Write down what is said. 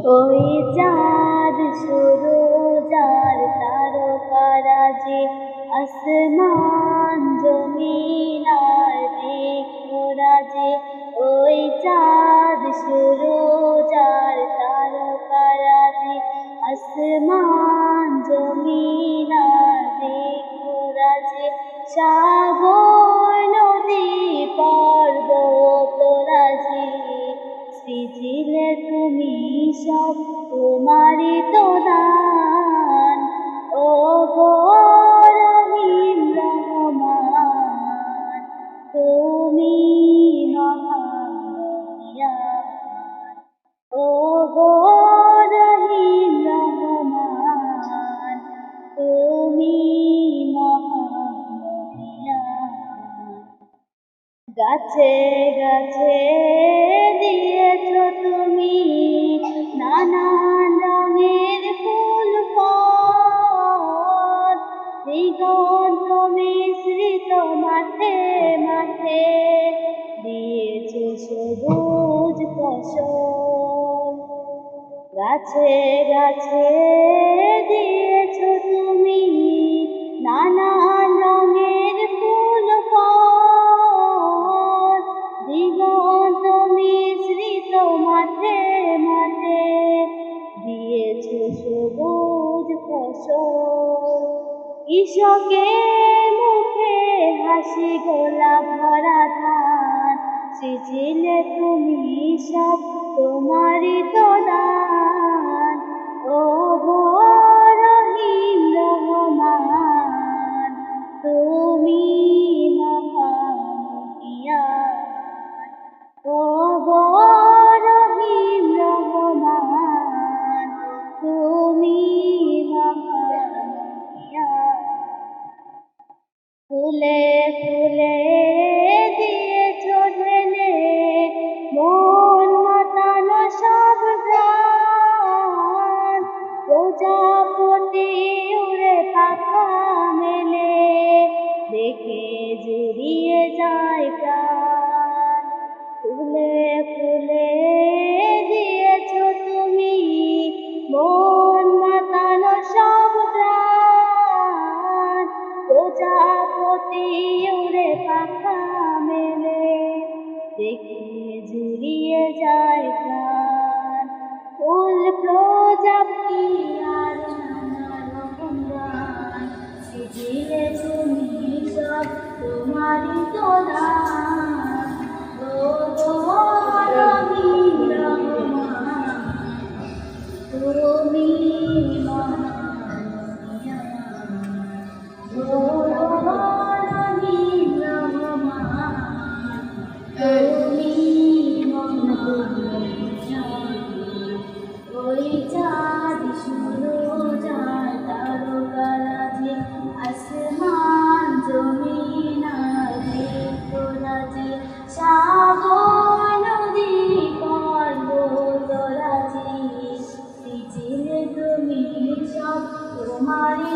ওই চাঁদ শুরু যার তারকারাজি আসমান জমিন আর বৃক্ষরাজি। ওই চাঁদ শুরু যার তারকারাজি আসমান জমিন আর বৃক্ষরাজি। সাগর নদী পর্বতরাজি সৃজিলে তুমি সব তোমারই তো দান। ও গো রহিম রহমান তুমি মহান। ও গো রহিম রহমান তুমি মহান। গাছে গাছে দিয়েছ তুমি নানান রঙের ফুল ফল। দিগন্ত মিশ্রিত মাঠে মাঠে দিয়েছ সবুজ ফসল। গাছে গাছে দিয়েছ তুমি নানান রঙের ফুল ফল। দিগন্ত মিশ্রিত মাঠে মাঠে দিয়েছ সবুজ ফসল। কৃষকের মুখে হাসি গোলাপ ভরা ধান সৃজিলে তুমি সব তোমারই তো দান। ও গো রহিম রহমান তুমি মহান। ও গো রহিম রহমান তুমি মহান। ফুলে ফুলে দিয়েছ ঢেলে মন মাতানো সব গান। প্রজাপতি উড়ে পাখা মেলে দেখে জুড়িয়ে যায় প্রাণ। ফুলে ফুলে দিয়েছ তুমি মন মাতানো সব গান। প্রজাপতি উড়ে পাখা মেলে দেখে জুড়িয়ে যায় প্রাণ। ফুল প্রজাপতি আর নানা রকম গান সৃজিলে তুমি সব তোমারই তো দান। ও গো রহিম রহমান তুমি মহান। ও গো রহিম রহমান তুমি মহান। ওই চাঁদ শুরু যার তারকারাজি আসমান জমিন আর বৃক্ষরাজি। সাগর নদী পর্বতরাজি সৃজিলে তুমি সব তোমারই